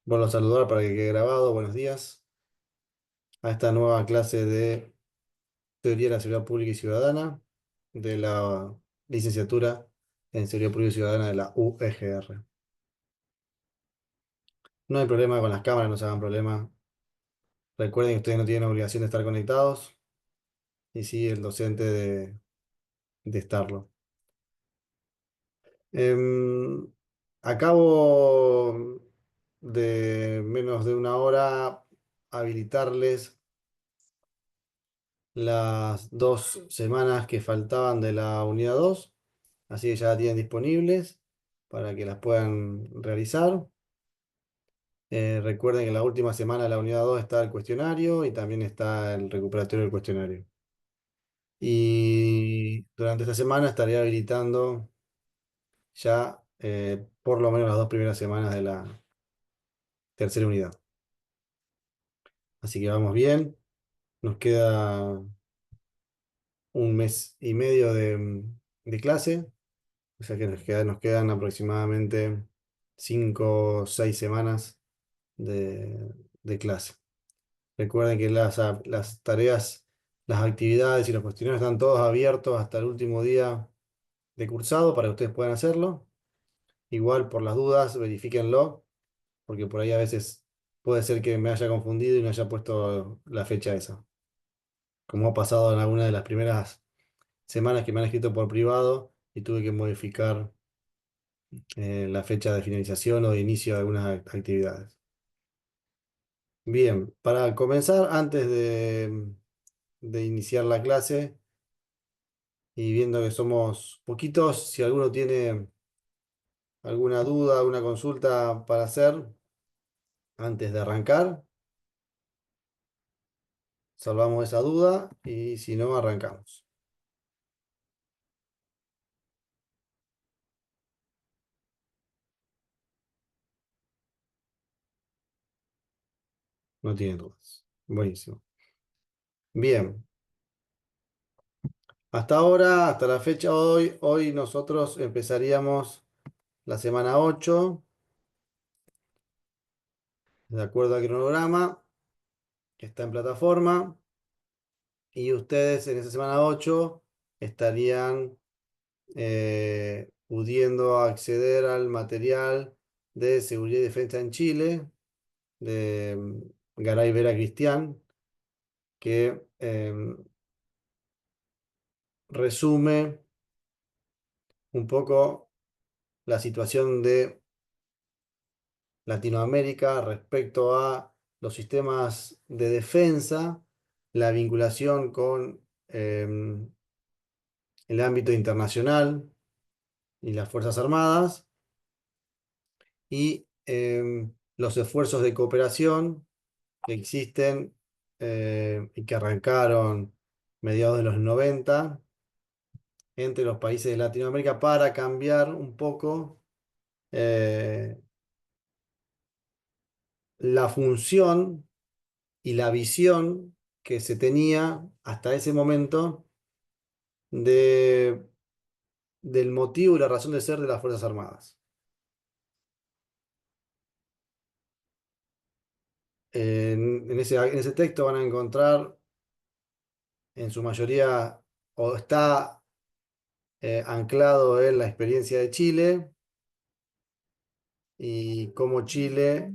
Bueno, a saludar para que quede grabado. Buenos días a esta nueva clase de Teoría de la Seguridad Pública y Ciudadana de la licenciatura en Seguridad Pública y Ciudadana de la UEGR. No hay problema con las cámaras, no se hagan problema. Recuerden que ustedes no tienen obligación de estar conectados y sí el docente de estarlo. Em, Acabo de menos de una hora habilitarles las 2 semanas que faltaban de la unidad 2, así que ya la tienen disponibles para que las puedan realizar. Recuerden que en la última semana de la unidad 2 está el cuestionario y también está el recuperatorio del cuestionario. Y durante esta semana estaré habilitando ya por lo menos las 2 primeras semanas de la tercera unidad. Así que vamos bien. Nos queda un mes y medio de clase. O sea que nos quedan aproximadamente 5 o 6 semanas de clase. Recuerden que las tareas, las actividades y los cuestionarios están todos abiertos hasta el último día de cursado para que ustedes puedan hacerlo. Igual, por las dudas, verifíquenlo, porque por ahí a veces puede ser que me haya confundido y no haya puesto la fecha esa. Como ha pasado en alguna de las primeras semanas que me han escrito por privado y tuve que modificar la fecha de finalización o de inicio de algunas actividades. Bien, para comenzar, antes de iniciar la clase y viendo que somos poquitos, si alguno tiene alguna duda, alguna consulta para hacer antes de arrancar, salvamos esa duda y si no, arrancamos. No tienen dudas. Buenísimo. Bien, hasta ahora, hasta la fecha hoy nosotros empezaríamos la semana 8 de acuerdo al cronograma que está en plataforma. Y ustedes en esa semana 8 estarían pudiendo acceder al material de seguridad y defensa en Chile, de Garay Vera Cristian, que resume un poco la situación de Latinoamérica respecto a los sistemas de defensa, la vinculación con el ámbito internacional y las Fuerzas Armadas y los esfuerzos de cooperación que existen y que arrancaron mediados de los 90 entre los países de Latinoamérica para cambiar un poco eh, la función y la visión que se tenía hasta ese momento de, del motivo y la razón de ser de las Fuerzas Armadas. En ese texto van a encontrar en su mayoría o está anclado en la experiencia de Chile y cómo Chile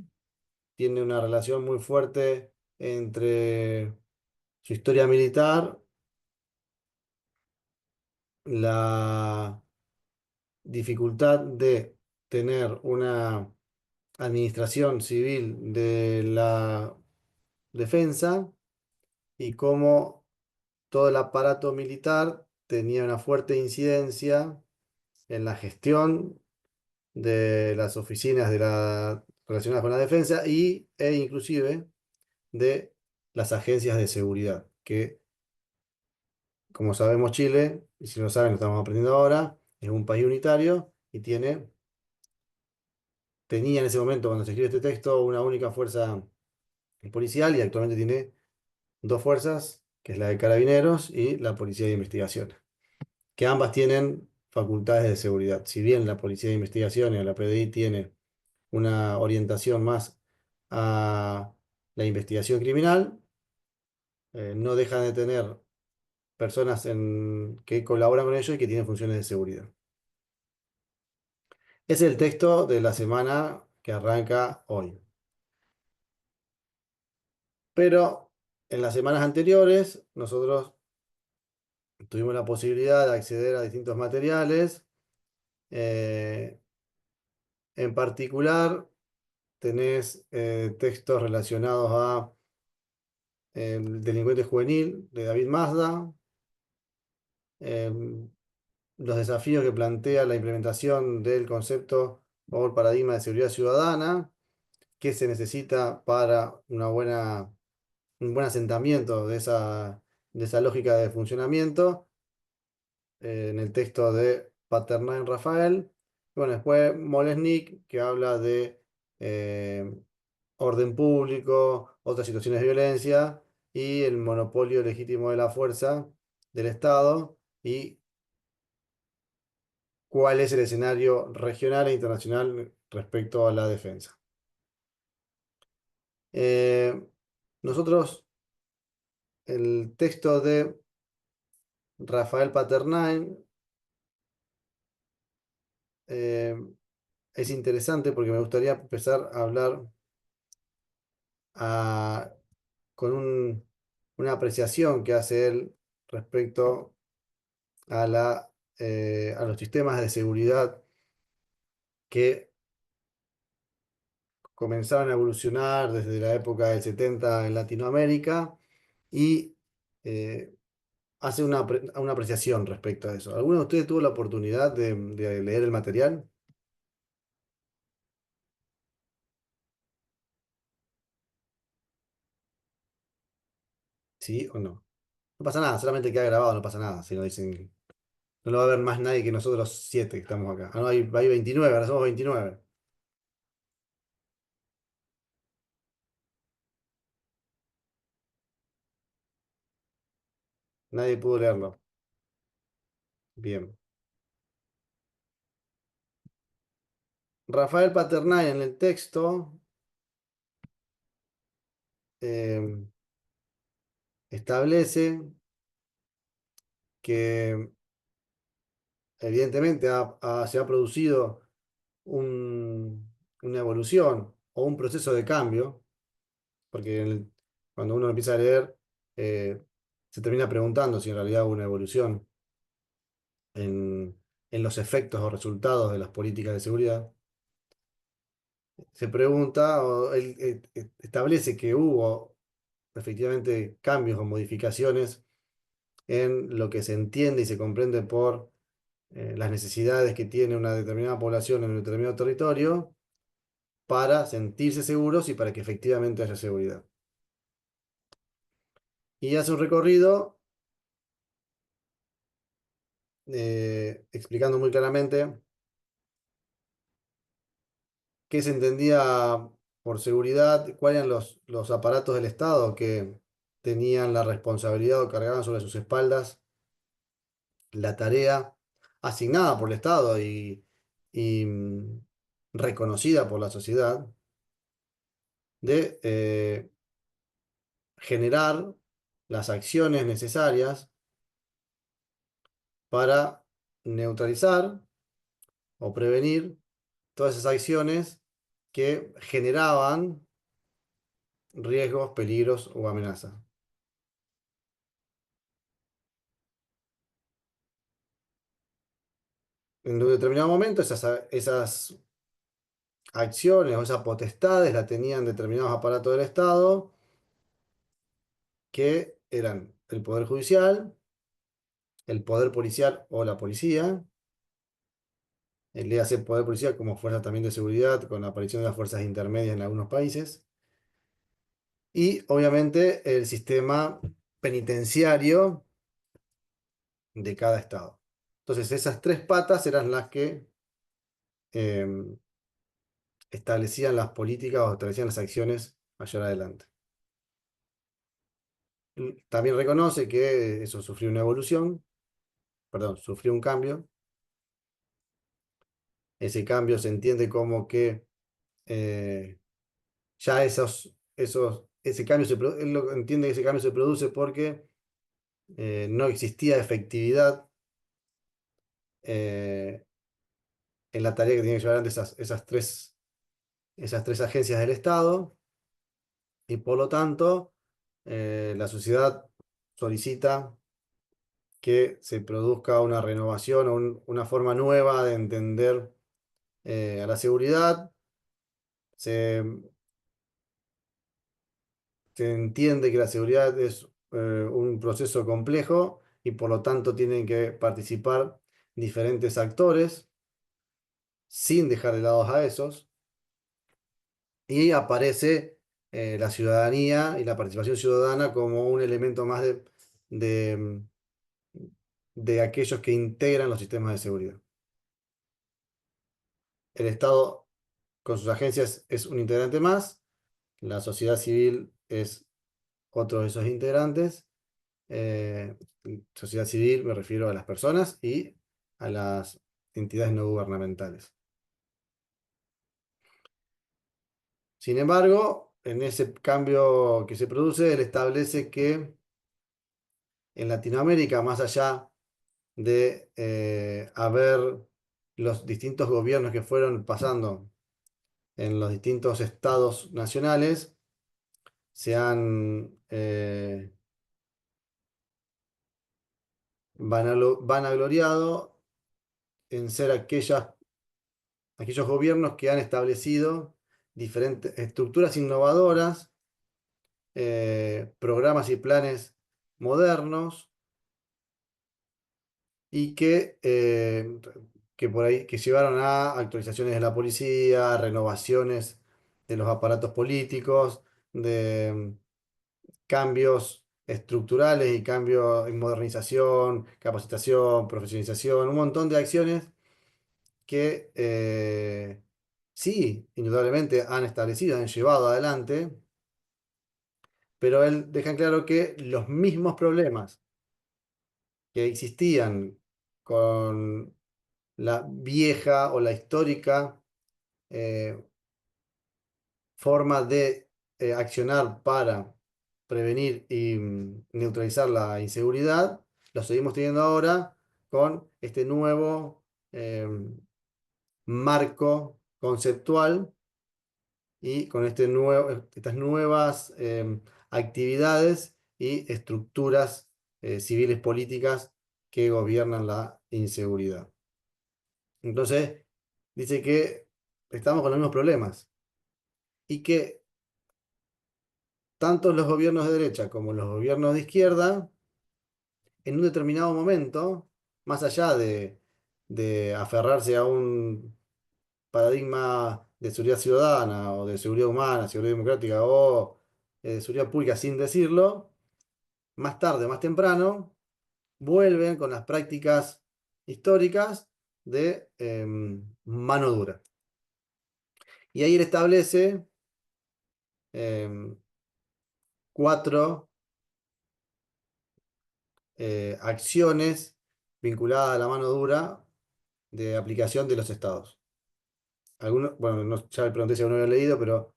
tiene una relación muy fuerte entre su historia militar, la dificultad de tener una administración civil de la defensa y cómo todo el aparato militar tenía una fuerte incidencia en la gestión de las oficinas relacionadas con la defensa e inclusive de las agencias de seguridad, que como sabemos Chile, y si no saben lo estamos aprendiendo ahora, es un país unitario y tenía en ese momento cuando se escribe este texto una única fuerza policial y actualmente tiene dos fuerzas, que es la de Carabineros y la Policía de Investigaciones, que ambas tienen facultades de seguridad. Si bien la Policía de Investigaciones o la PDI tiene una orientación más a la investigación criminal, no dejan de tener personas que colaboran con ellos y que tienen funciones de seguridad. Es el texto de la semana que arranca hoy. Pero en las semanas anteriores nosotros tuvimos la posibilidad de acceder a distintos materiales. eh, en particular, tenés textos relacionados a El delincuente juvenil de David Mazda, eh, los desafíos que plantea la implementación del concepto o el paradigma de seguridad ciudadana, qué se necesita para un buen asentamiento de esa lógica de funcionamiento, en el texto de Paternal Rafael. Bueno, después Molesnik, que habla de eh, orden público, otras situaciones de violencia y el monopolio legítimo de la fuerza del Estado y cuál es el escenario regional e internacional respecto a la defensa. Eh, nosotros, el texto de Rafael Paternain eh, es interesante porque me gustaría empezar a hablar a- con una apreciación que hace él respecto a los sistemas de seguridad que comenzaron a evolucionar desde la época del 70 en Latinoamérica y eh, hace una apreciación respecto a eso. ¿Alguno de ustedes tuvo la oportunidad de leer el material? ¿Sí o no? No pasa nada, solamente queda grabado, no pasa nada. Si no dicen, no lo va a ver más nadie que nosotros los 7 que estamos acá. Ah, no, hay 29, ahora somos 29. Nadie pudo leerlo. Bien. Rafael Paternal en el texto eh, establece que evidentemente se ha producido una evolución o un proceso de cambio, porque cuando uno empieza a leer, eh, se termina preguntando si en realidad hubo una evolución en, en los efectos o resultados de las políticas de seguridad. Se pregunta, o él establece que hubo efectivamente cambios o modificaciones en lo que se entiende y se comprende por las necesidades que tiene una determinada población en un determinado territorio para sentirse seguros y para que efectivamente haya seguridad. Y hace un recorrido explicando muy claramente qué se entendía por seguridad, cuáles eran los aparatos del Estado que tenían la responsabilidad o cargaban sobre sus espaldas la tarea asignada por el Estado y reconocida por la sociedad de generar las acciones necesarias para neutralizar o prevenir todas esas acciones que generaban riesgos, peligros o amenazas. En un determinado momento esas acciones o esas potestades las tenían determinados aparatos del Estado que eran el Poder Judicial, el Poder Policial o la Policía, el hace Poder Policial como fuerza también de seguridad con la aparición de las fuerzas intermedias en algunos países, y obviamente el sistema penitenciario de cada estado. Entonces, esas tres patas eran las que eh, establecían las políticas o establecían las acciones mayor adelante. También reconoce que eso sufrió una evolución, perdón, sufrió un cambio. Ese cambio se entiende como que eh, ya ese cambio él lo entiende que ese cambio se produce porque no existía efectividad eh, en la tarea que tenían que llevar adelante esas tres agencias del Estado, y por lo tanto la sociedad solicita que se produzca una renovación o una forma nueva de entender a la seguridad. Se, se entiende que la seguridad es un proceso complejo y por lo tanto tienen que participar diferentes actores sin dejar de lado a esos. Y aparece la ciudadanía y la participación ciudadana como un elemento más de, de aquellos que integran los sistemas de seguridad. El Estado, con sus agencias, es un integrante más, la sociedad civil es otro de esos integrantes. Eh, Sociedad civil me refiero a las personas y a las entidades no gubernamentales. Sin embargo, en ese cambio que se produce, él establece que en Latinoamérica, más allá de haber los distintos gobiernos que fueron pasando en los distintos estados nacionales, se han vanagloriado en ser aquellos gobiernos que han establecido diferentes estructuras innovadoras, programas y planes modernos y que por ahí que llevaron a actualizaciones de la policía, renovaciones de los aparatos políticos, de cambios estructurales y cambios en modernización, capacitación, profesionalización, un montón de acciones que sí, indudablemente han establecido, han llevado adelante, pero él deja en claro que los mismos problemas que existían con la vieja o la histórica eh, forma de accionar para prevenir y neutralizar la inseguridad, lo seguimos teniendo ahora con este nuevo marco conceptual y con estas nuevas actividades y estructuras civiles políticas que gobiernan la inseguridad. Entonces, dice que estamos con los mismos problemas y que tanto los gobiernos de derecha como los gobiernos de izquierda, en un determinado momento, más allá de aferrarse a un paradigma de seguridad ciudadana o de seguridad humana, seguridad democrática o de seguridad pública sin decirlo, más tarde o más temprano vuelven con las prácticas históricas de mano dura. Y ahí él establece em, cuatro acciones vinculadas a la mano dura de aplicación de los estados. Algunos, bueno, ya le pregunté si alguno había leído, pero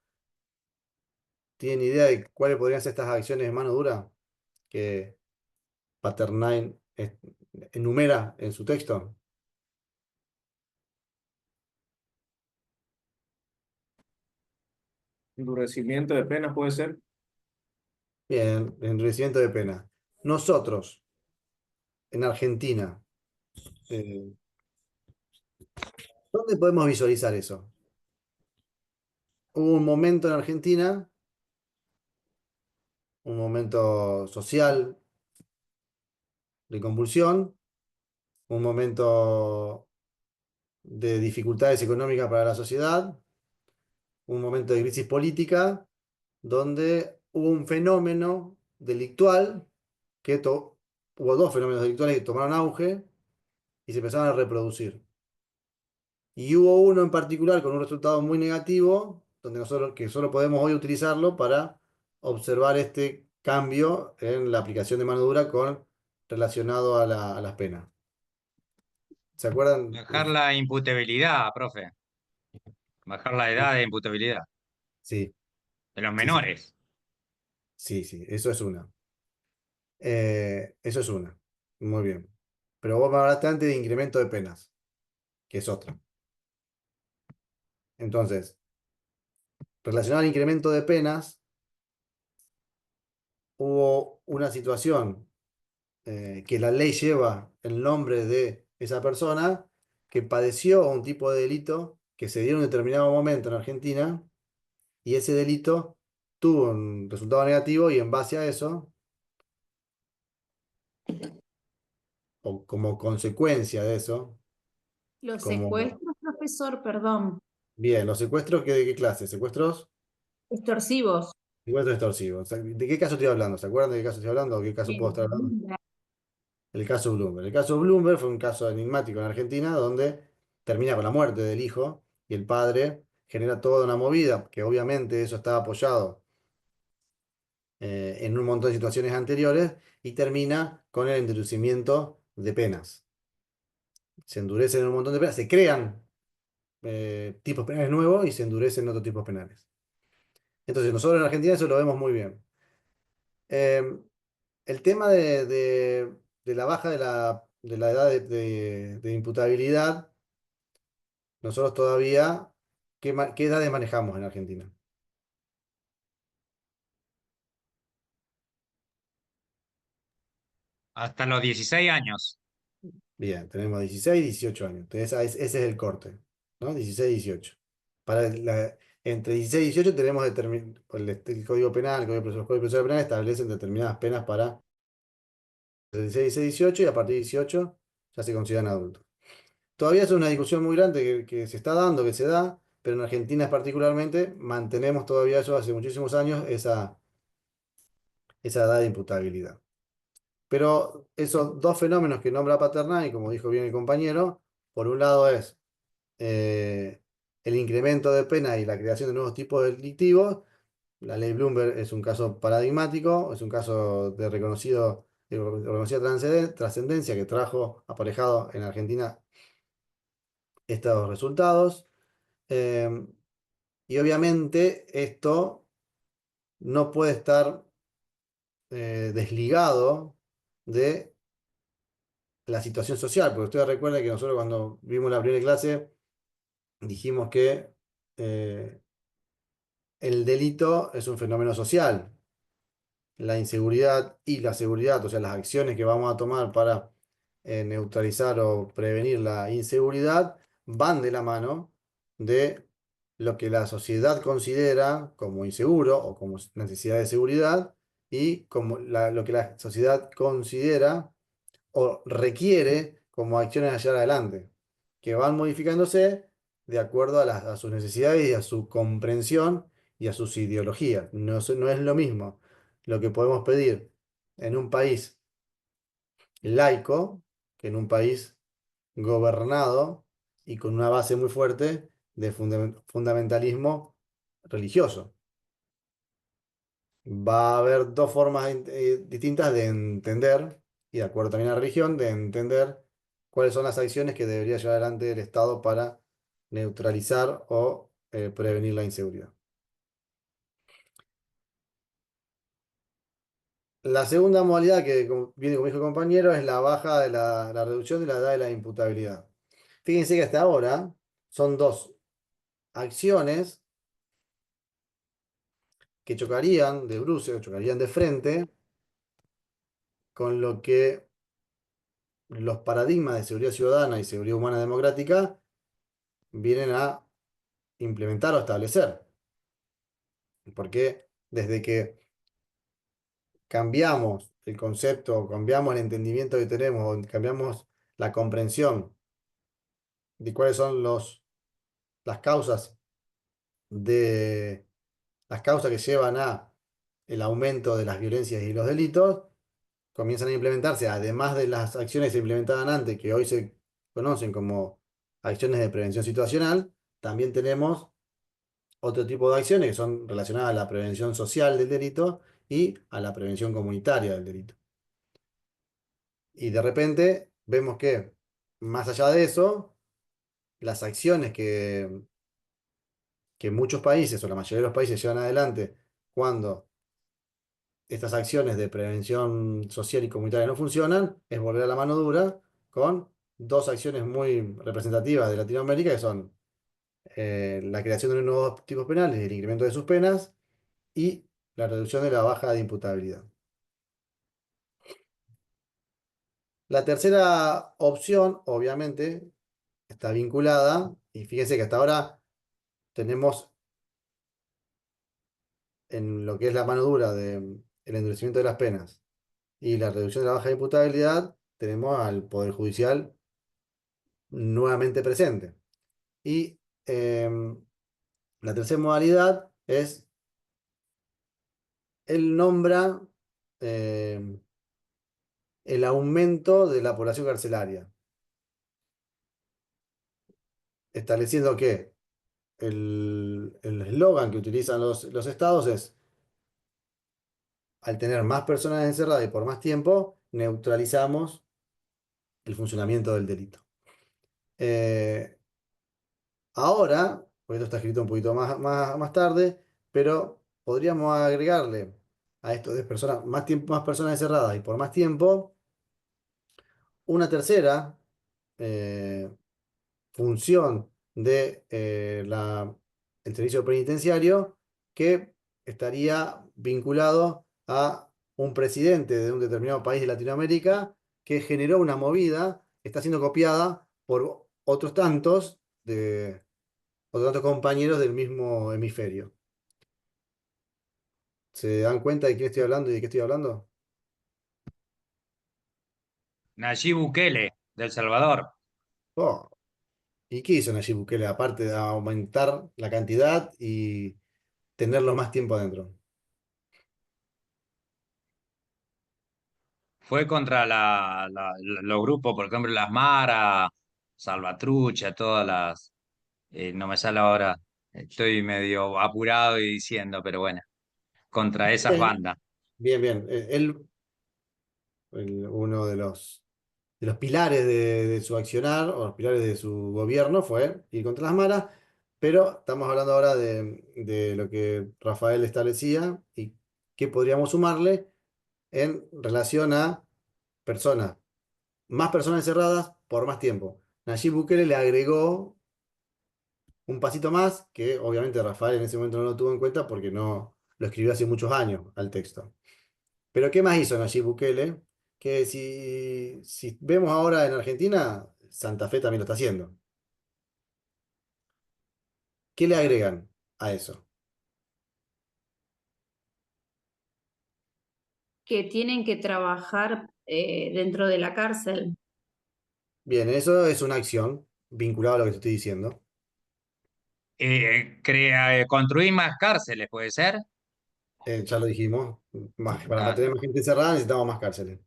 ¿tienen idea de cuáles podrían ser estas acciones de mano dura que Paternine enumera en su texto? Endurecimiento de penas puede ser. Bien, endurecimiento de pena. Nosotros, en Argentina, eh, ¿dónde podemos visualizar eso? Hubo un momento en Argentina, un momento social de convulsión, un momento de dificultades económicas para la sociedad, un momento de crisis política, donde hubo un fenómeno delictual hubo dos fenómenos delictuales que tomaron auge y se empezaron a reproducir. Y hubo uno en particular con un resultado muy negativo, donde nosotros que solo podemos hoy utilizarlo para observar este cambio en la aplicación de mano dura relacionado a las penas. ¿Se acuerdan? Bajar la imputabilidad, profe. Bajar la edad de imputabilidad. Sí. de los Sí, sí, menores. sí, sí, eso es una. Eso es una. Muy bien. Pero vos me hablaste antes de incremento de penas, que es otra. Entonces, relacionado al incremento de penas, hubo una situación que la ley lleva el nombre de esa persona que padeció un tipo de delito que se dio en un determinado momento en Argentina y ese delito tuvo un resultado negativo y en base a eso, o como consecuencia de eso, Los como, secuestros, profesor, perdón, bien, los secuestros, ¿de qué clase? ¿Secuestros? extorsivos. Secuestros extorsivos. O sea, ¿de qué caso estoy hablando? ¿Se acuerdan de qué caso estoy hablando o qué caso puedo estar hablando? El caso Bloomberg. El caso Bloomberg fue un caso enigmático en Argentina donde termina con la muerte del hijo y el padre genera toda una movida, que obviamente eso estaba apoyado en un montón de situaciones anteriores y termina con el endurecimiento de penas. Se endurecen un montón de penas, se crean tipos penales nuevos y se endurecen otros tipos penales. Entonces nosotros en Argentina eso lo vemos muy bien. Eh, el tema de la baja de la edad de imputabilidad. Nosotros todavía, ¿qué edades manejamos en Argentina? Hasta los 16 años. Bien, tenemos 16, 18 años. Entonces, ese es el corte, ¿no? 16, 18. Entre 16 y 18 tenemos el Código Penal, el Código Procesal Penal establecen determinadas penas para 16, 17, 18 y a partir de 18 ya se consideran adultos. Todavía es una discusión muy grande que se está dando, que se da, pero en Argentina particularmente mantenemos todavía eso hace muchísimos años, esa edad de imputabilidad. Pero esos dos fenómenos que nombra Paternal, y como dijo bien el compañero, por un lado es eh, el incremento de pena y la creación de nuevos tipos delictivos. La ley Bloomberg es un caso paradigmático, es un caso de reconocida trascendencia que trajo aparejado en Argentina estos resultados. Eh, y obviamente esto no puede estar desligado de la situación social, porque ustedes recuerdan que nosotros cuando vimos la primera clase dijimos que eh, el delito es un fenómeno social. La inseguridad y la seguridad, o sea, las acciones que vamos a tomar para neutralizar o prevenir la inseguridad, van de la mano de lo que la sociedad considera como inseguro o como necesidad de seguridad y como lo que la sociedad considera o requiere como acciones allá adelante, que van modificándose de acuerdo a sus necesidades y a su comprensión y a sus ideologías. No, no es lo mismo lo que podemos pedir en un país laico que en un país gobernado y con una base muy fuerte de fundamentalismo religioso. Va a haber dos formas distintas de entender, y de acuerdo también a la religión, de entender cuáles son las acciones que debería llevar adelante el Estado para neutralizar o prevenir la inseguridad. La segunda modalidad que viene como dijo el compañero es la baja de la reducción de la edad de la imputabilidad. Fíjense que hasta ahora son dos acciones que chocarían de bruces, chocarían de frente con lo que los paradigmas de seguridad ciudadana y seguridad humana democrática vienen a implementar o establecer. Porque desde que cambiamos el concepto, cambiamos el entendimiento que tenemos, o cambiamos la comprensión de cuáles son las causas de las causas que llevan a el aumento de las violencias y los delitos, comienzan a implementarse, además de las acciones que se implementaban antes, que hoy se conocen como acciones de prevención situacional, también tenemos otro tipo de acciones que son relacionadas a la prevención social del delito y a la prevención comunitaria del delito. Y de repente vemos que, más allá de eso, las acciones que muchos países o la mayoría de los países llevan adelante cuando estas acciones de prevención social y comunitaria no funcionan, es volver a la mano dura con dos acciones muy representativas de Latinoamérica, que son la creación de nuevos tipos penales y el incremento de sus penas y la reducción de la baja de imputabilidad. La tercera opción, obviamente, está vinculada, y fíjense que hasta ahora tenemos en lo que es la mano dura del endurecimiento de las penas y la reducción de la baja de imputabilidad, tenemos al Poder Judicial nuevamente presente. Y la tercera modalidad es, él nombra em, el aumento de la población carcelaria, estableciendo que el eslogan que utilizan los estados es, al tener más personas encerradas y por más tiempo, neutralizamos el funcionamiento del delito. Eh, Ahora, pues esto está escrito un poquito más tarde, pero podríamos agregarle a esto de personas, más tiempo, más personas encerradas y por más tiempo, una tercera eh, función de el servicio penitenciario que estaría vinculado a un presidente de un determinado país de Latinoamérica que generó una movida, está siendo copiada por otros tantos compañeros del mismo hemisferio. ¿Se dan cuenta de quién estoy hablando y de qué estoy hablando? Nayib Bukele, de El Salvador. Oh, ¿y qué hizo Nayib Bukele aparte de aumentar la cantidad y tenerlo más tiempo adentro? Fue contra los grupos, por ejemplo, las Mara, Salvatrucha, todas las... no me sale ahora, estoy medio apurado y diciendo, pero bueno, contra esas Bien, bandas. bien, bien. Él, uno de los pilares de su accionar o los pilares de su gobierno fue ir contra las maras, pero estamos hablando ahora de lo que Rafael establecía y qué podríamos sumarle en relación a personas, más personas encerradas por más tiempo. Nayib Bukele le agregó un pasito más que obviamente Rafael en ese momento no lo tuvo en cuenta porque no lo escribió hace muchos años al texto. Pero ¿qué más hizo Nayib Bukele? Que si vemos ahora en Argentina, Santa Fe también lo está haciendo. ¿Qué le agregan a eso? Que tienen que trabajar dentro de la cárcel. Bien, eso es una acción vinculada a lo que te estoy diciendo. Construir más cárceles, ¿puede ser? Ya lo dijimos, para Ah, tener más gente encerrada necesitamos más cárceles.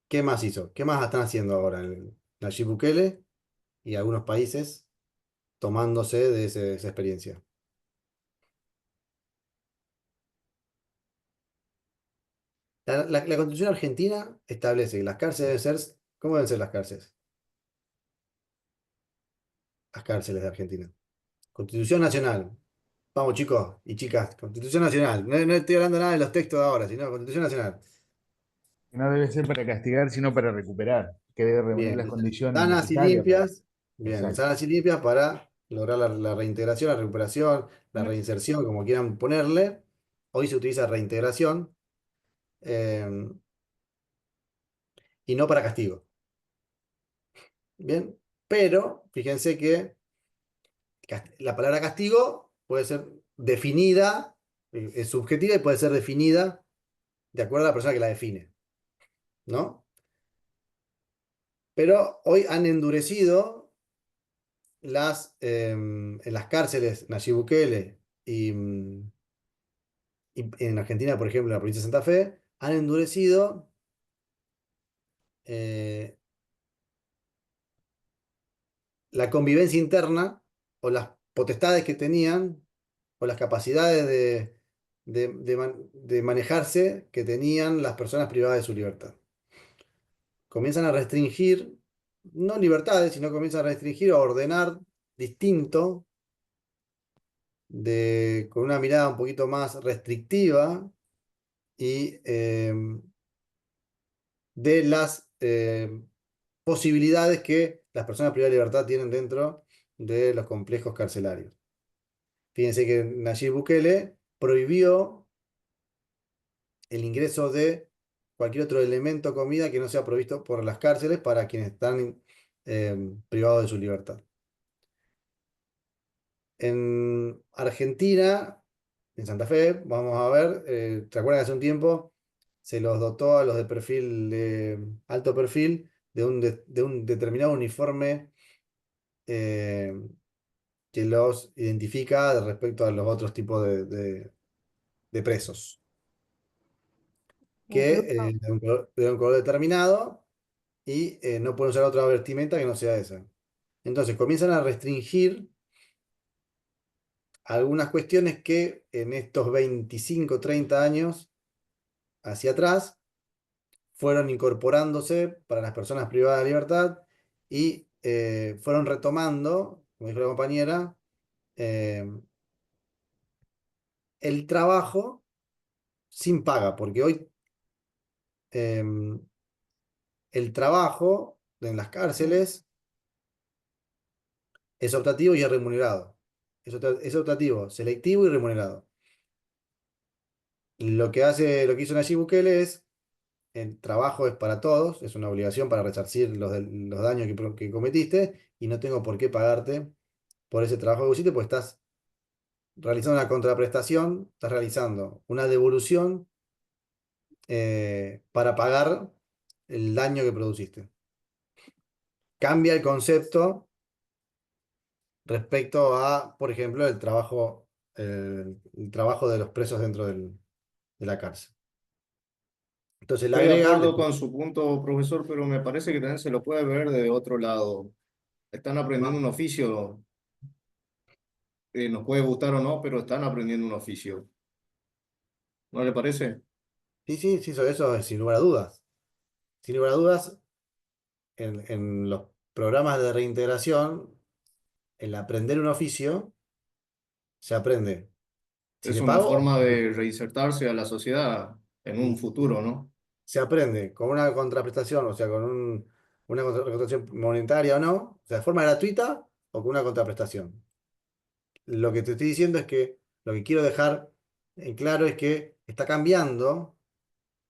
¿Qué más hizo? ¿Qué más están haciendo ahora Nayib Bukele y algunos países tomándose de esa experiencia? La Constitución argentina establece que las cárceles deben ser, ¿cómo deben ser las cárceles? Las cárceles de Argentina. Constitución Nacional. Vamos, chicos y chicas, Constitución Nacional. No, no estoy hablando nada de los textos de ahora, sino Constitución Nacional. Que no debe ser para castigar, sino para recuperar, que debe reunir las Bien, condiciones sanas y necesarias para... limpias. Bien, Exacto. sanas y limpias para lograr la reintegración, la recuperación, la reinserción, como quieran ponerle. Hoy se utiliza reintegración eh, y no para castigo. Bien, pero fíjense que la palabra castigo puede ser definida, es subjetiva y puede ser definida de acuerdo a la persona que la define, ¿no? Pero hoy han endurecido en las cárceles Nayib Bukele y en Argentina, por ejemplo, en la provincia de Santa Fe, han endurecido eh, la convivencia interna o las potestades que tenían o las capacidades de manejarse que tenían las personas privadas de su libertad. Comienzan a restringir, no libertades, sino comienzan a restringir o a ordenar distinto con una mirada un poquito más restrictiva y de las posibilidades que las personas privadas de libertad tienen dentro de los complejos carcelarios. Fíjense que Nayib Bukele prohibió el ingreso de cualquier otro elemento o comida que no sea provisto por las cárceles para quienes están privados de su libertad. En Argentina, en Santa Fe, vamos a ver, ¿te acuerdas que hace un tiempo se los dotó a los de perfil, de alto perfil, de un determinado uniforme eh, que los identifica respecto a los otros tipos de presos? Un Que club. de un color determinado y no pueden usar otra vestimenta que no sea esa. Entonces comienzan a restringir algunas cuestiones que en estos 25 30 años hacia atrás fueron incorporándose para las personas privadas de libertad y fueron retomando, como dijo la compañera, eh, el trabajo sin paga, porque hoy el trabajo en las cárceles es optativo y es remunerado. Es optativo, selectivo y remunerado. Lo que hizo Nayib Bukele es, el trabajo es para todos, es una obligación para resarcir los daños que cometiste y no tengo por qué pagarte por ese trabajo que hiciste, porque estás realizando una contraprestación, estás realizando una devolución para pagar el daño que produciste. Cambia el concepto respecto a, por ejemplo, el trabajo de los presos dentro de la cárcel. Entonces le Estoy de agrega, acuerdo con su punto, profesor, pero me parece que también se lo puede ver de otro lado. Están aprendiendo un oficio, nos puede gustar o no, pero están aprendiendo un oficio. ¿No le parece? sí, sí, sí, eso es sin lugar a dudas. Sin lugar a dudas, en los programas de reintegración, el aprender un oficio se aprende si Es le una pago o forma no. de reinsertarse a la sociedad en un Y futuro, ¿no? se aprende con una contraprestación, o sea, con una contraprestación monetaria o no, o sea, de forma gratuita o con una contraprestación. Lo que te estoy diciendo es que lo que quiero dejar en claro es que está cambiando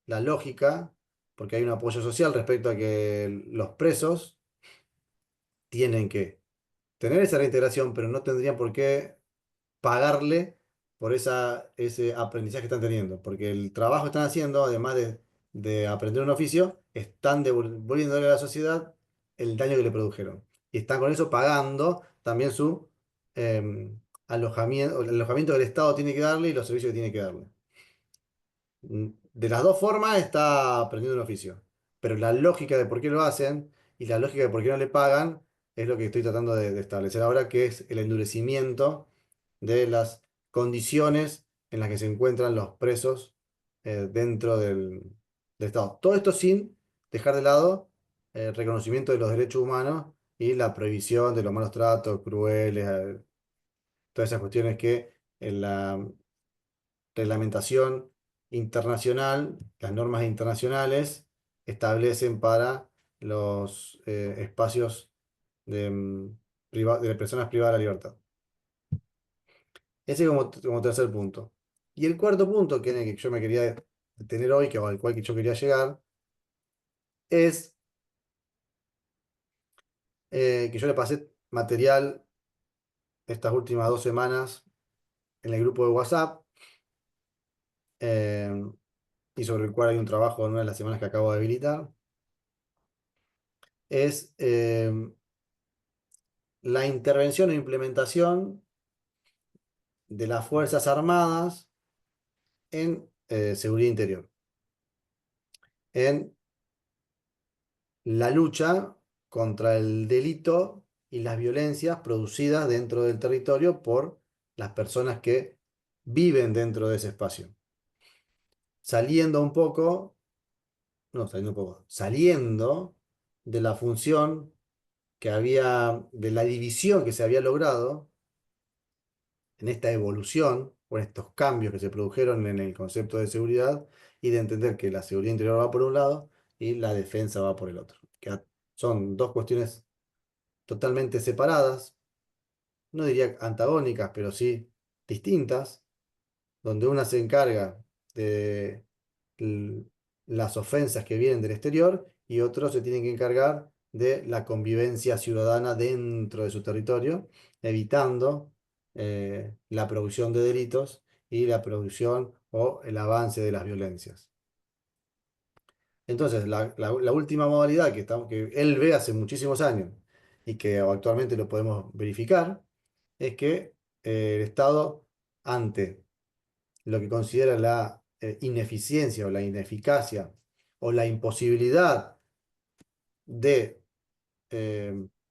la lógica, porque hay un apoyo social respecto a que los presos tienen que tener esa reintegración, pero no tendrían por qué pagarle por ese aprendizaje que están teniendo, porque el trabajo que están haciendo, además de aprender un oficio, están devolviéndole a la sociedad el daño que le produjeron. Y están con eso pagando también su alojamiento, el alojamiento que el Estado tiene que darle y los servicios que tiene que darle. De las dos formas está aprendiendo un oficio, pero la lógica de por qué lo hacen y la lógica de por qué no le pagan es lo que estoy tratando de establecer ahora, que es el endurecimiento de las condiciones en las que se encuentran los presos dentro del Estado. Todo esto sin dejar de lado el reconocimiento de los derechos humanos y la prohibición de los malos tratos crueles, todas esas cuestiones que en la reglamentación internacional, las normas internacionales establecen para los espacios de, de personas privadas de la libertad. Ese como tercer punto. Y el cuarto punto, que en el que yo me quería detener hoy, al cual que yo quería llegar, es que yo le pasé material estas últimas 2 semanas en el grupo de WhatsApp, eh, y sobre el cual hay un trabajo en una de las semanas que acabo de habilitar, es la intervención e implementación de las Fuerzas Armadas en seguridad interior, en la lucha contra el delito y las violencias producidas dentro del territorio por las personas que viven dentro de ese espacio. Saliendo un poco, no, saliendo un poco, saliendo de la función que había, de la división que se había logrado en esta evolución o en estos cambios que se produjeron en el concepto de seguridad y de entender que la seguridad interior va por un lado y la defensa va por el otro. Son dos cuestiones totalmente separadas, no diría antagónicas, pero sí distintas, donde una se encarga de l- las ofensas que vienen del exterior y otro se tiene que encargar de la convivencia ciudadana dentro de su territorio, evitando la producción de delitos y la producción o el avance de las violencias. Entonces, la última modalidad que él ve hace muchísimos años y que actualmente lo podemos verificar es que el Estado, ante lo que considera la ineficiencia o la ineficacia o la imposibilidad de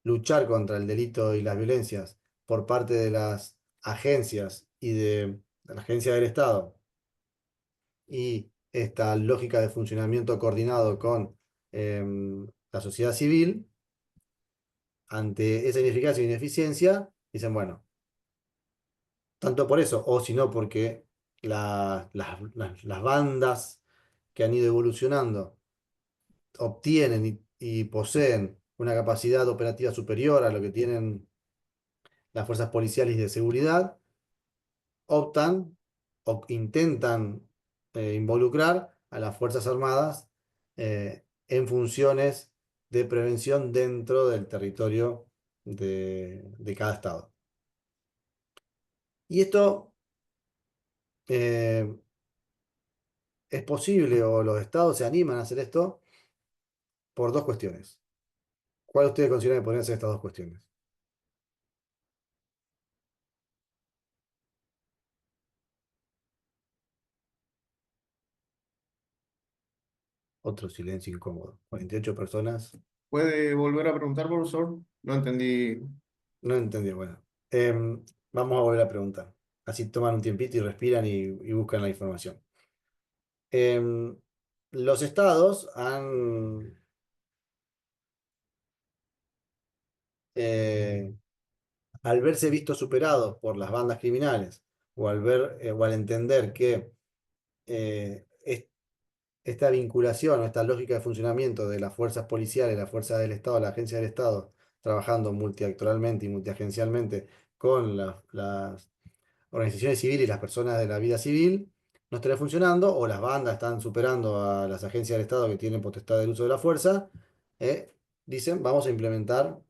luchar contra el delito y las violencias por parte de las agencias y de la agencia del Estado y esta lógica de funcionamiento coordinado con la sociedad civil, ante esa ineficacia e ineficiencia, dicen, bueno, tanto por eso, o si no, porque las bandas que han ido evolucionando obtienen y poseen una capacidad operativa superior a lo que tienen las fuerzas policiales y de seguridad, optan o intentan involucrar a las Fuerzas Armadas en funciones de prevención dentro del territorio de cada estado. Y esto eh, es posible, o los estados se animan a hacer esto por dos cuestiones. ¿Cuál ustedes consideran que podrían ser estas dos cuestiones? Otro silencio incómodo. 48 personas. ¿Puede volver a preguntar, profesor? No entendí. No entendí. Bueno, vamos a volver a preguntar. Así toman un tiempito y respiran y buscan la información. Em, los estados han, eh, al verse vistos superados por las bandas criminales o al ver o al entender que esta vinculación o esta lógica de funcionamiento de las fuerzas policiales, las fuerzas del Estado, la agencia del Estado, trabajando multiactoralmente y multiagencialmente con las organizaciones civiles y las personas de la vida civil, no estaría funcionando, o las bandas están superando a las agencias del Estado que tienen potestad del uso de la fuerza, eh, dicen, eh, vamos a implementar,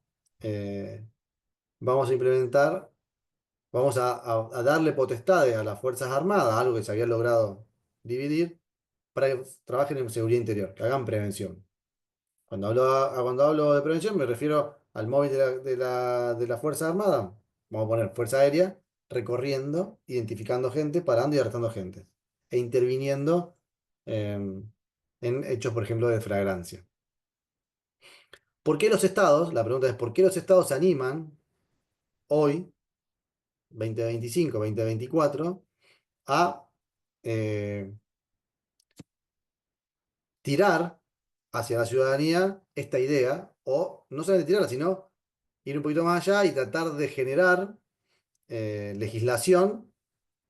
vamos a darle potestades a las Fuerzas Armadas, algo que se había logrado dividir, para que trabajen en seguridad interior, que hagan prevención. Cuando hablo de prevención me refiero al móvil de la Fuerza Armada, vamos a poner Fuerza Aérea, recorriendo, identificando gente, parando y arrestando gente, e interviniendo en hechos, por ejemplo, de flagrancia. ¿Por qué los estados? La pregunta es, ¿por qué los estados se animan hoy, 2025, 2024, a eh, tirar hacia la ciudadanía esta idea, o no solamente tirarla, sino ir un poquito más allá y tratar de generar legislación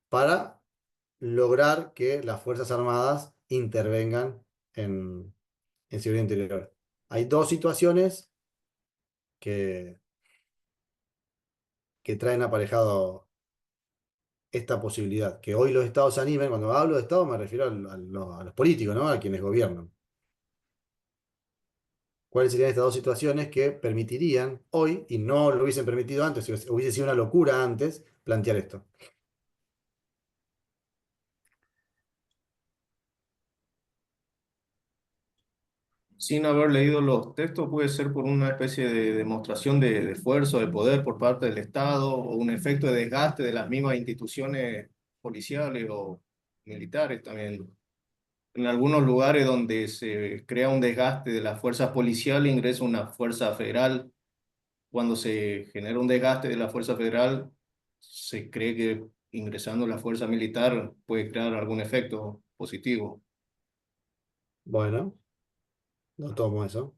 para lograr que las Fuerzas Armadas intervengan en seguridad interior? Hay dos situaciones que, que traen aparejado esta posibilidad, que hoy los estados se animen. Cuando hablo de estados me refiero a los políticos, ¿no? A quienes gobiernan. ¿Cuáles serían estas dos situaciones que permitirían hoy, y no lo hubiesen permitido antes, hubiese sido una locura antes, plantear esto? Sin haber leído los textos, puede ser por una especie de demostración de esfuerzo, de poder por parte del Estado o un efecto de desgaste de las mismas instituciones policiales o militares también. En algunos lugares donde se crea un desgaste de las fuerzas policiales, ingresa una fuerza federal. Cuando se genera un desgaste de la fuerza federal, se cree que ingresando la fuerza militar puede crear algún efecto positivo. Bueno, no tomo eso.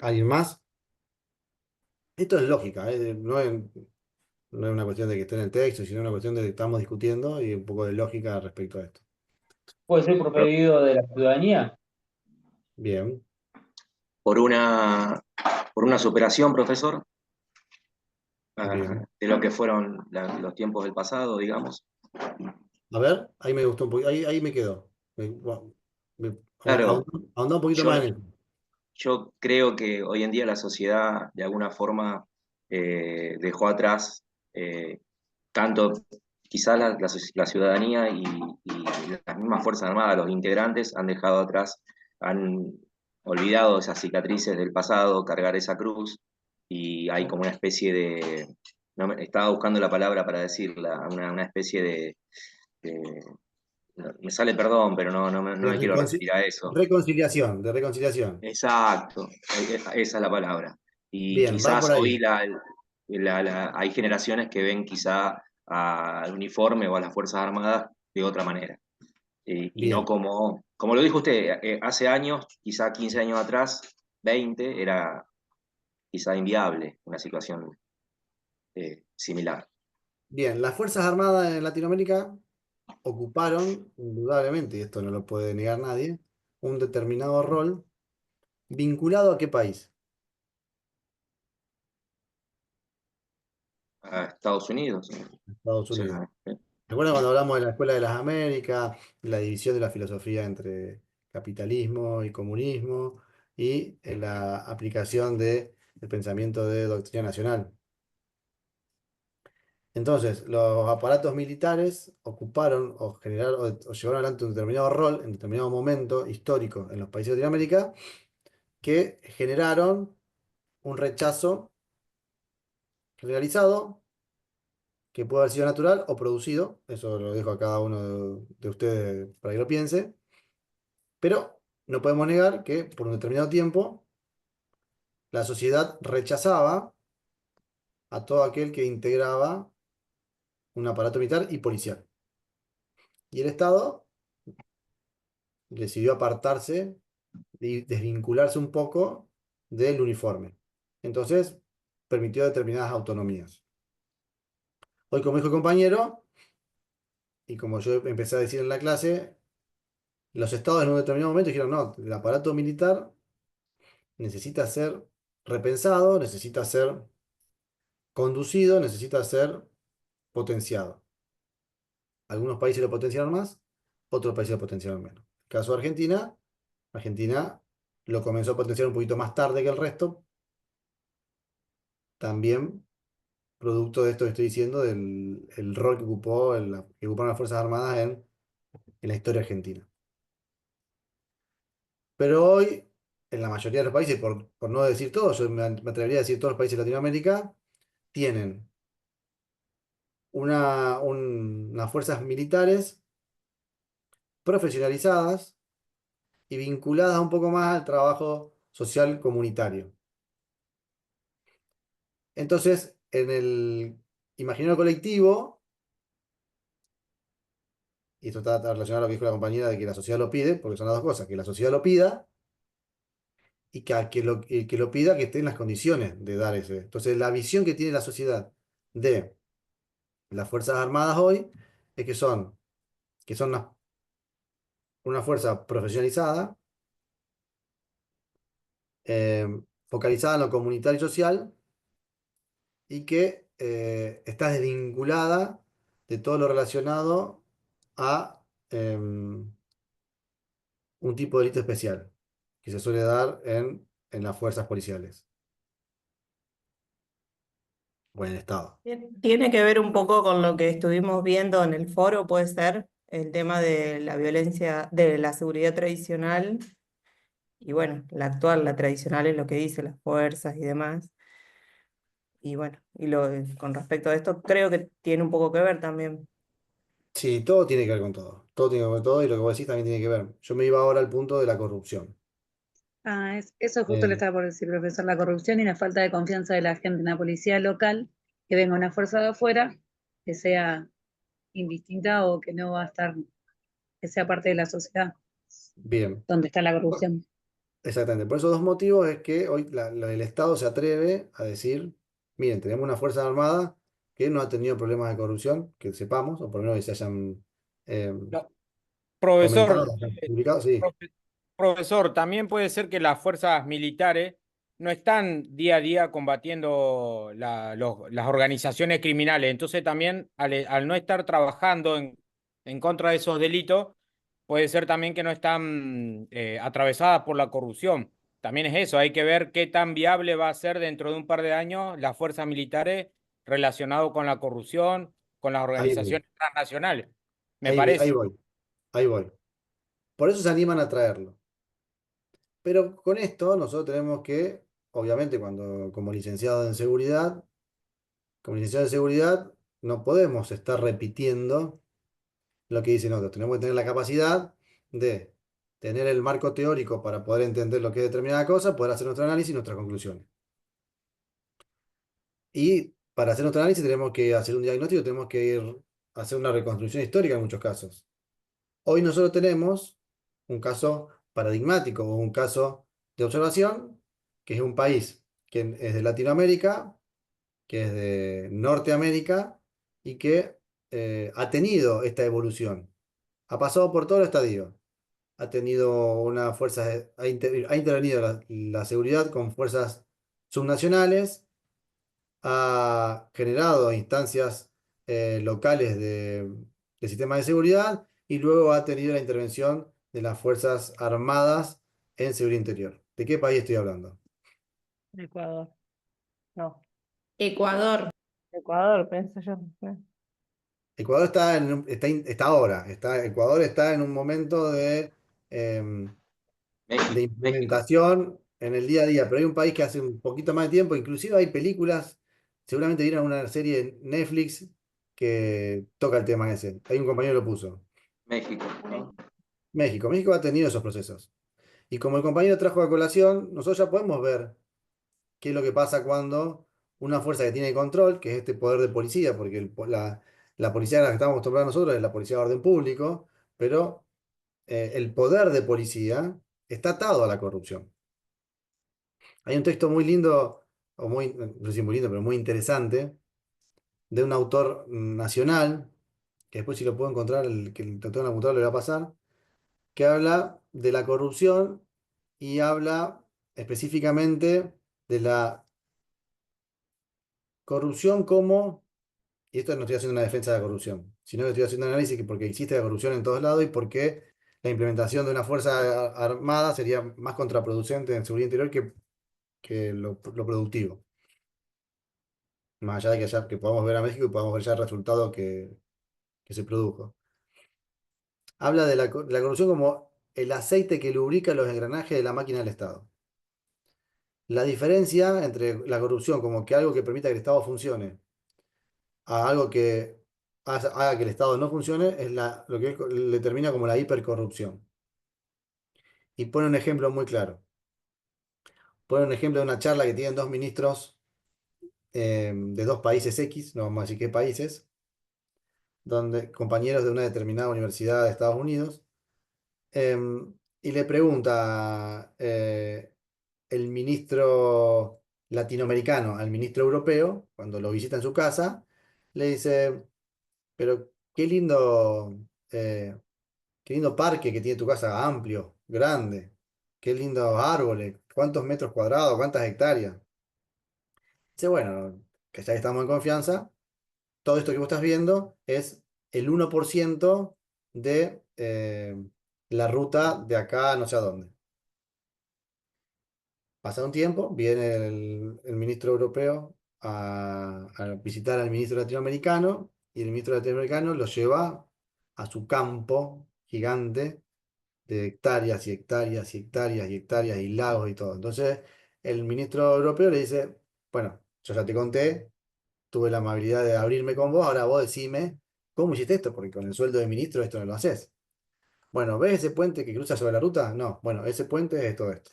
¿Alguien más? Esto es lógica, no es una cuestión de que esté en el texto, sino una cuestión de que estamos discutiendo y un poco de lógica respecto a esto. Puede ser por pedido de la ciudadanía. Bien, por una superación, profesor, bien. de lo que fueron los tiempos del pasado, digamos. A ver, ahí me gustó un poquito, ahí me quedó. Me- Claro, ahondá un poquito yo, más en eso. yo creo que hoy en día la sociedad de alguna forma dejó atrás tanto quizás la ciudadanía y las mismas Fuerzas Armadas, los integrantes han dejado atrás, han olvidado esas cicatrices del pasado, cargar esa cruz, y hay como una especie de, estaba buscando la palabra para decirla, una especie de- me sale perdón, pero no De me quiero referir a eso. reconciliación, de reconciliación. Exacto, esa es la palabra. Y Bien, va por quizás hoy ahí. hay generaciones que ven quizá al uniforme o a las Fuerzas Armadas de otra manera. Y no Bien, como lo dijo usted, hace años, quizá 15 años atrás, 20 era quizá inviable una situación similar. bien. Las Fuerzas Armadas en Latinoamérica ocuparon, indudablemente, y esto no lo puede negar nadie, un determinado rol vinculado a qué país. A Estados Unidos, Estados o Unidos. sea, ¿Recuerdan cuando hablamos de la Escuela de las Américas, la división de la filosofía entre capitalismo y comunismo y la aplicación del pensamiento de doctrina nacional? Entonces, los aparatos militares ocuparon o generaron o llevaron adelante un determinado rol en determinado momento histórico en los países de Latinoamérica que generaron un rechazo generalizado que puede haber sido natural o producido, eso lo dejo a cada uno de ustedes para que lo piense, pero no podemos negar que por un determinado tiempo la sociedad rechazaba a todo aquel que integraba un aparato militar y policial. Y el Estado decidió apartarse y desvincularse un poco del uniforme. Entonces, permitió determinadas autonomías. Hoy, como dijo el compañero, y como yo empecé a decir en la clase, los estados en un determinado momento dijeron, no, el aparato militar necesita ser repensado, necesita ser conducido, necesita ser potenciado. Algunos países lo potenciaron más, otros países lo potenciaron menos. El caso de Argentina, Argentina lo comenzó a potenciar un poquito más tarde que el resto, también producto de esto que estoy diciendo, del el rol que ocupó, que ocuparon las Fuerzas Armadas en la historia argentina. Pero hoy, en la mayoría de los países, por no decir todos, yo me atrevería a decir todos los países de Latinoamérica, tienen unas fuerzas militares profesionalizadas y vinculadas un poco más al trabajo social comunitario. Entonces, en el imaginario colectivo, y esto está relacionado a lo que dijo la compañera de que la sociedad lo pide, porque son las dos cosas, que la sociedad lo pida y que, el que lo pida que esté en las condiciones de dar ese. Entonces, la visión que tiene la sociedad de las Fuerzas Armadas hoy es que son una fuerza profesionalizada, eh, focalizada en lo comunitario y social, y que está desvinculada de todo lo relacionado a un tipo de delito especial que se suele dar en las fuerzas policiales o en el Estado. Tiene que ver un poco con lo que estuvimos viendo en el foro, puede ser el tema de la violencia, de la seguridad tradicional y bueno, la actual, la tradicional es lo que dice las fuerzas y demás. Y bueno, con respecto a esto creo que tiene un poco que ver también. Sí, todo tiene que ver con todo. Todo tiene que ver con todo y lo que vos decís también tiene que ver. Yo me iba ahora al punto de la corrupción. Eso justo le Eh, estaba por decir, profesor, la corrupción y la falta de confianza de la gente en la policía local, que venga una fuerza de afuera, que sea indistinta o que no va a estar, que sea parte de la sociedad bien, donde está la corrupción. exactamente. Por esos dos motivos es que hoy el Estado se atreve a decir miren, tenemos una Fuerza Armada que no ha tenido problemas de corrupción, que sepamos, o por lo menos que se hayan eh, No, comentado, profesor, que se hayan publicado, sí. profe- profesor, también puede ser que las fuerzas militares no están día a día combatiendo las organizaciones criminales. Entonces también al no estar trabajando en contra de esos delitos, puede ser también que no están atravesadas por la corrupción. También es eso, hay que ver qué tan viable va a ser dentro de un par de años las fuerzas militares relacionado con la corrupción, con las Ahí voy, organizaciones transnacionales. Me ahí parece. voy, ahí voy. Por eso se animan a traerlo. Pero con esto nosotros tenemos que, obviamente, como licenciado en seguridad, como licenciado en seguridad, no podemos estar repitiendo lo que dicen otros. Tenemos que tener la capacidad de tener el marco teórico para poder entender lo que es determinada cosa, poder hacer nuestro análisis y nuestras conclusiones. Y para hacer nuestro análisis tenemos que hacer un diagnóstico, tenemos que ir a hacer una reconstrucción histórica en muchos casos. Hoy nosotros tenemos un caso paradigmático o un caso de observación, que es un país que es de Latinoamérica, que es de Norteamérica y que ha tenido esta evolución. Ha pasado por todo el estadio. Ha tenido una fuerza, ha intervenido la seguridad con fuerzas subnacionales, ha generado instancias locales de sistema de seguridad y luego ha tenido la intervención de las Fuerzas Armadas en seguridad interior. ¿De qué país estoy hablando? Ecuador. No, Ecuador. Ecuador, pienso yo. Ecuador está ahora, Ecuador está en un momento de México. implementación en el día a día, pero hay un país que hace un poquito más de tiempo, inclusive hay películas, seguramente vieron una serie en Netflix que toca el tema ese. Hay un compañero que lo puso. México, ¿no? México ha tenido esos procesos. Y como el compañero trajo a colación, nosotros ya podemos ver qué es lo que pasa cuando una fuerza que tiene control, que es este poder de policía, porque la policía a la que estamos acostumbrados nosotros es la policía de orden público, pero el poder de policía está atado a la corrupción. Hay un texto muy lindo, o muy, no sé si muy lindo, pero muy interesante, de un autor nacional, que después si lo puedo encontrar, el que el autor en la computadora le voy a pasar, que habla de la corrupción y habla específicamente de la corrupción como, y esto no estoy haciendo una defensa de la corrupción, sino que estoy haciendo un análisis porque existe la corrupción en todos lados y porque la implementación de una fuerza armada sería más contraproducente en seguridad interior que lo productivo. Más allá de que podamos ver a México y podamos ver ya el resultado que se produjo. Habla de la corrupción como el aceite que lubrica los engranajes de la máquina del Estado. La diferencia entre la corrupción como que algo que permita que el Estado funcione a algo que haga que el Estado no funcione es lo que él le termina como la hipercorrupción. Y pone un ejemplo muy claro. Pone un ejemplo de una charla que tienen dos ministros de dos países X, no vamos a decir qué países, donde compañeros de una determinada universidad de Estados Unidos. Y le pregunta el ministro latinoamericano al ministro europeo, cuando lo visita en su casa, le dice, pero qué lindo parque que tiene tu casa, amplio, grande, qué lindos árboles, cuántos metros cuadrados, cuántas hectáreas. Dice, bueno, que ya que estamos en confianza, todo esto que vos estás viendo es el 1% de la ruta de acá no sé a dónde. Pasa un tiempo, viene el ministro europeo a visitar al ministro latinoamericano y el ministro latinoamericano lo lleva a su campo gigante de hectáreas y hectáreas y hectáreas y hectáreas y lagos y todo. Entonces el ministro europeo le dice, bueno, yo ya te conté, tuve la amabilidad de abrirme con vos, ahora vos decime cómo hiciste esto, porque con el sueldo de ministro esto no lo haces. Bueno, ¿ves ese puente que cruza sobre la ruta? No, bueno, ese puente es todo esto.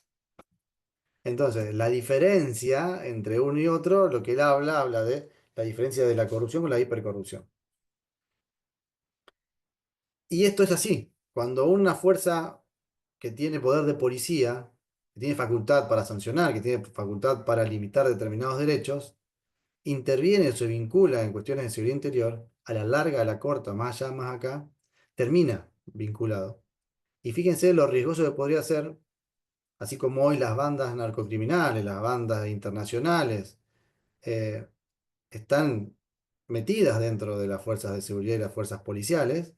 Entonces, la diferencia entre uno y otro, lo que él habla de la diferencia de la corrupción con la hipercorrupción. Y esto es así. Cuando una fuerza que tiene poder de policía, que tiene facultad para sancionar, que tiene facultad para limitar determinados derechos, interviene o se vincula en cuestiones de seguridad interior, a la larga, a la corta, más allá, más acá, termina vinculado. Y fíjense lo riesgoso que podría ser, así como hoy las bandas narcocriminales, las bandas internacionales, eh, están metidas dentro de las fuerzas de seguridad y las fuerzas policiales,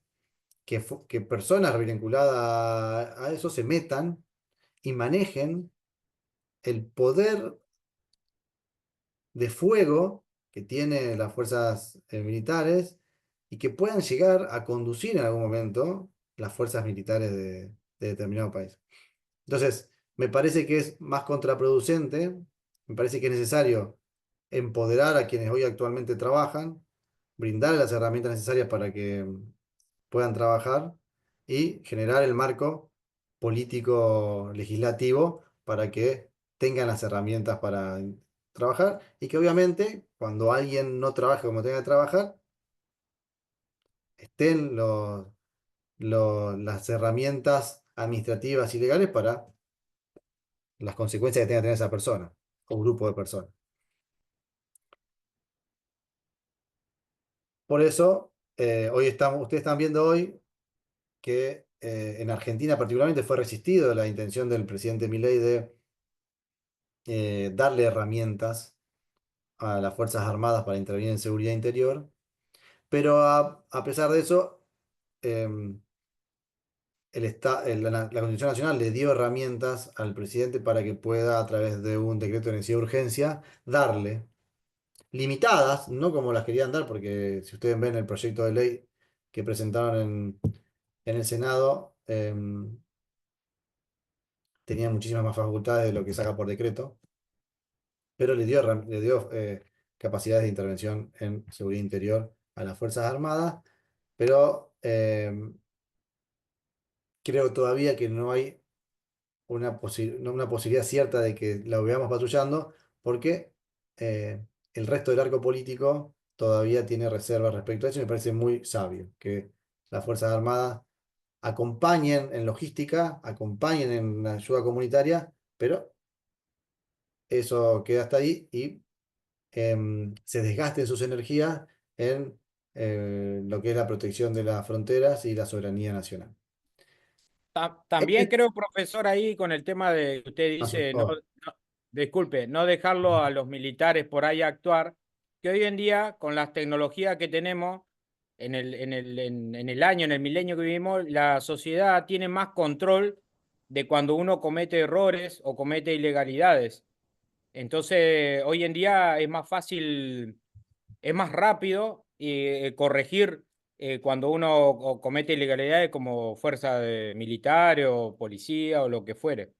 que personas vinculadas a eso se metan y manejen el poder de fuego que tienen las fuerzas militares y que puedan llegar a conducir en algún momento las fuerzas militares de determinado país. Entonces, me parece que es más contraproducente, me parece que es necesario empoderar a quienes hoy actualmente trabajan, brindarles las herramientas necesarias para que puedan trabajar y generar el marco político legislativo para que tengan las herramientas para trabajar y que obviamente cuando alguien no trabaje como tenga que trabajar, estén las herramientas administrativas y legales para las consecuencias que tenga que tener esa persona o grupo de personas. Por eso, ustedes están viendo hoy que en Argentina particularmente fue resistido la intención del presidente Milei de darle herramientas a las Fuerzas Armadas para intervenir en seguridad interior, pero a pesar de eso, em, la Constitución Nacional le dio herramientas al presidente para que pueda, a través de un decreto de necesidad de urgencia, darle, limitadas, no como las querían dar, porque si ustedes ven el proyecto de ley que presentaron en el Senado, tenía muchísimas más facultades de lo que saca por decreto, pero le dio capacidades de intervención en seguridad interior a las Fuerzas Armadas, pero creo todavía que no hay una posibilidad cierta de que la veamos patrullando, porque el resto del arco político todavía tiene reservas respecto a eso, y me parece muy sabio que las Fuerzas Armadas acompañen en logística, acompañen en la ayuda comunitaria, pero eso queda hasta ahí y se desgasten sus energías en lo que es la protección de las fronteras y la soberanía nacional. También creo, profesor, ahí con el tema de que usted dice, disculpe, no dejarlo a los militares por ahí actuar, que hoy en día, con las tecnologías que tenemos en el año, en el milenio que vivimos, la sociedad tiene más control de cuando uno comete errores o comete ilegalidades. Entonces, hoy en día es más fácil, es más rápido corregir cuando uno comete ilegalidades como militar o policía o lo que fuere.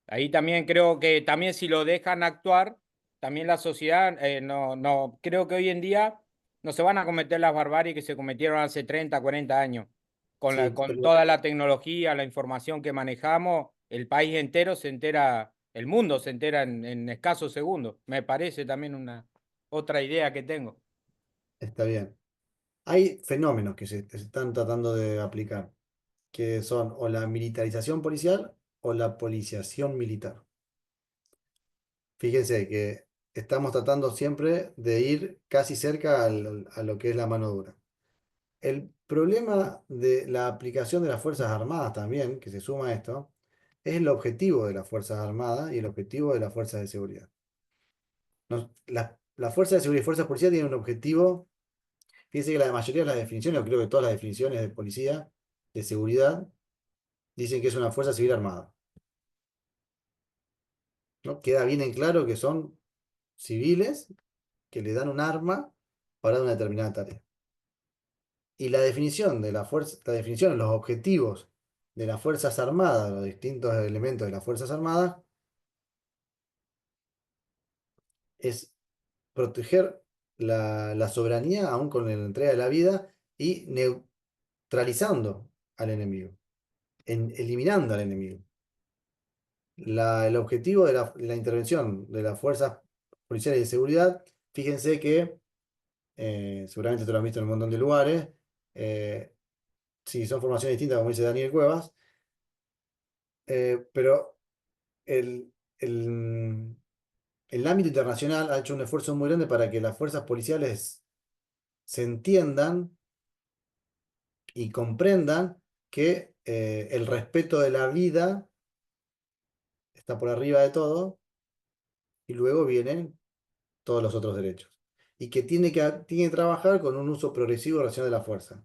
Ahí también creo que también si lo dejan actuar, también la sociedad, no, creo que hoy en día no se van a cometer las barbaries que se cometieron hace 30, 40 años. Sí, Con pero toda la tecnología, la información que manejamos, el país entero se entera, el mundo se entera en escasos segundos. Me parece también una otra idea que tengo. está bien. Hay fenómenos que se están tratando de aplicar, que son o la militarización policial o la policiación militar. Fíjense que estamos tratando siempre de ir casi cerca a lo que es la mano dura. El problema de la aplicación de las Fuerzas Armadas también, que se suma a esto, es el objetivo de las Fuerzas Armadas y el objetivo de las Fuerzas de Seguridad. Las Fuerzas de Seguridad y Fuerzas Policiales tienen un objetivo. Fíjense que la mayoría de las definiciones, o creo que todas las definiciones de policía, de seguridad, dicen que es una fuerza civil armada, ¿no? Queda bien en claro que son civiles que le dan un arma para una determinada tarea. Y la definición de la fuerza, la definición, los objetivos de las Fuerzas Armadas, los distintos elementos de las Fuerzas Armadas, es proteger la soberanía aún con la entrega de la vida y neutralizando al enemigo, eliminando al enemigo. El objetivo de la intervención de las fuerzas policiales y de seguridad, fíjense que seguramente te lo han visto en un montón de lugares, sí, son formaciones distintas, como dice Daniel Cuevas, pero el, el, el ámbito internacional ha hecho un esfuerzo muy grande para que las fuerzas policiales se entiendan y comprendan que el respeto de la vida está por arriba de todo y luego vienen todos los otros derechos. Y que tiene que trabajar con un uso progresivo y racional de la fuerza.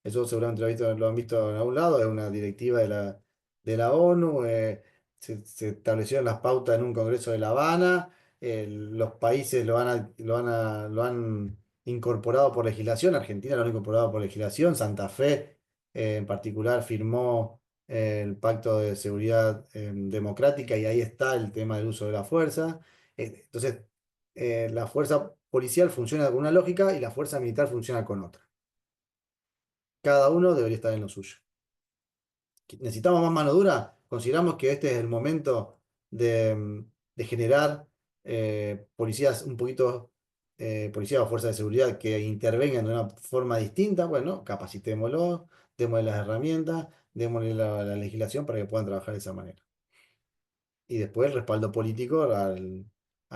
Eso seguramente lo han visto en algún lado, es una directiva de la ONU, se establecieron las pautas en un congreso de La Habana, los países lo han incorporado por legislación, Argentina lo ha incorporado por legislación, Santa Fe en particular firmó el Pacto de Seguridad Democrática y ahí está el tema del uso de la fuerza. Entonces, la fuerza policial funciona con una lógica y la fuerza militar funciona con otra. Cada uno debería estar en lo suyo. ¿Necesitamos más mano dura? Consideramos que este es el momento de generar policías un poquito, policías o fuerzas de seguridad que intervengan de una forma distinta. Bueno, capacitémoslos, démosle las herramientas, démosle la legislación para que puedan trabajar de esa manera. Y después el respaldo político a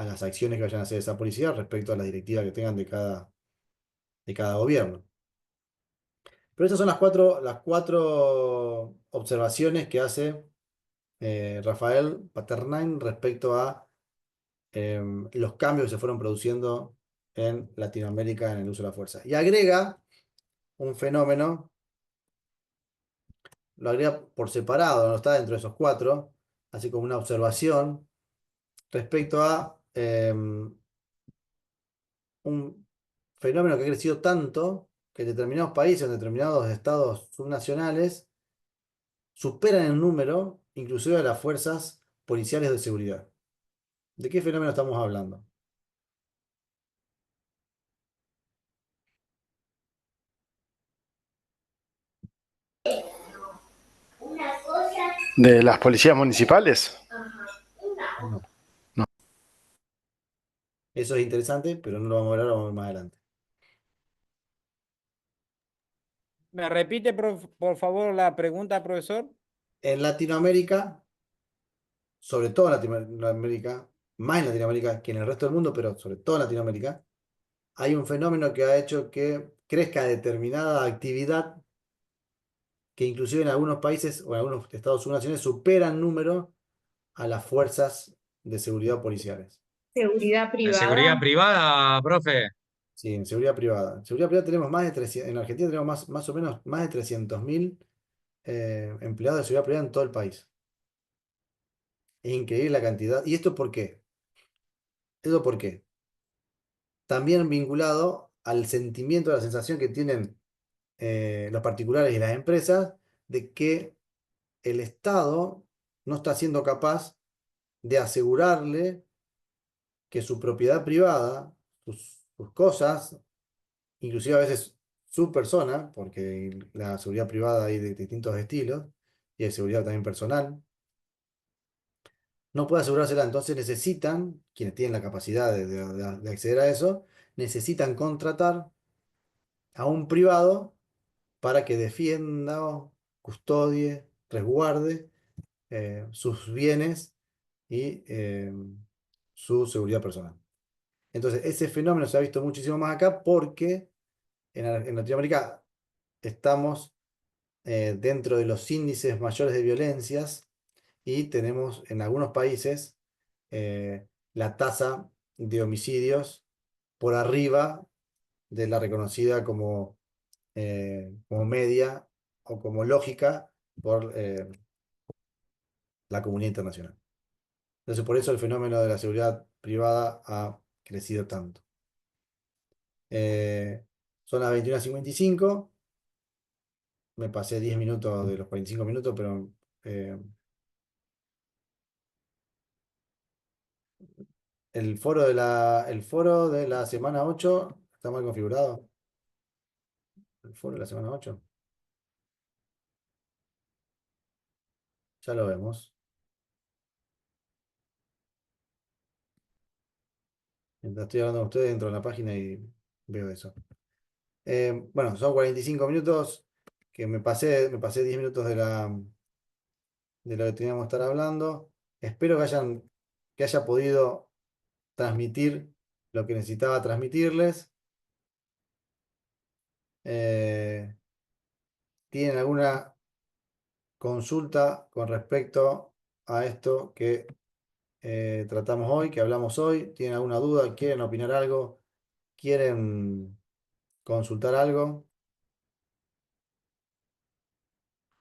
las acciones que vayan a hacer esa policía respecto a las directivas que tengan de cada gobierno. Pero esas son las cuatro observaciones que hace Rafael Paternain respecto a los cambios que se fueron produciendo en Latinoamérica en el uso de la fuerza. Y agrega un fenómeno, lo agrega por separado, no está dentro de esos cuatro, así como una observación respecto a un fenómeno que ha crecido tanto que en determinados países, en determinados estados subnacionales, superan en número inclusive a las fuerzas policiales de seguridad. ¿De qué fenómeno estamos hablando? ¿De las policías municipales? No. No. Eso es interesante, pero no lo vamos a ver ahora, lo vamos a ver más adelante. ¿Me repite, por favor, la pregunta, profesor? En Latinoamérica, sobre todo en Latinoamérica, más en Latinoamérica que en el resto del mundo, pero sobre todo en Latinoamérica, hay un fenómeno que ha hecho que crezca determinada actividad que inclusive en algunos países o en algunos estados subnacionales superan número a las fuerzas de seguridad policiales. Seguridad ¿En seguridad privada. privada, profe? Sí, en seguridad privada. En seguridad privada tenemos más de 300, en Argentina tenemos más o menos más de 300.000 empleados de seguridad privada en todo el país. Es increíble la cantidad. ¿Y esto por qué? ¿Eso por qué? También vinculado al sentimiento, a la sensación que tienen los particulares y las empresas de que el Estado no está siendo capaz de asegurarle que su propiedad privada, sus cosas, inclusive a veces su persona, porque la seguridad privada hay de distintos estilos, y hay seguridad también personal, no puede asegurársela, entonces necesitan, quienes tienen la capacidad de acceder a eso, necesitan contratar a un privado para que defienda, custodie, resguarde sus bienes y su seguridad personal. Entonces, ese fenómeno se ha visto muchísimo más acá porque en Latinoamérica estamos dentro de los índices mayores de violencias y tenemos en algunos países la tasa de homicidios por arriba de la reconocida como media o como lógica por la comunidad internacional. Entonces, por eso el fenómeno de la seguridad privada ha crecido tanto. Son las 21:55. Me pasé 10 minutos de los 45 minutos, pero el foro de la semana 8 está mal configurado. El foro de la semana 8. Ya lo vemos. Mientras estoy hablando con ustedes, entro en la página y veo eso. Bueno, son 45 minutos que me pasé 10 minutos de lo que teníamos que estar hablando. Espero que haya podido transmitir lo que necesitaba transmitirles. ¿Tienen alguna consulta con respecto a esto que tratamos hoy, que hablamos hoy? ¿Tienen alguna duda? ¿Quieren opinar algo? ¿Quieren consultar algo?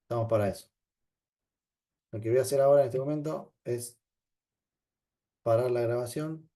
Estamos para eso. Lo que voy a hacer ahora en este momento es parar la grabación.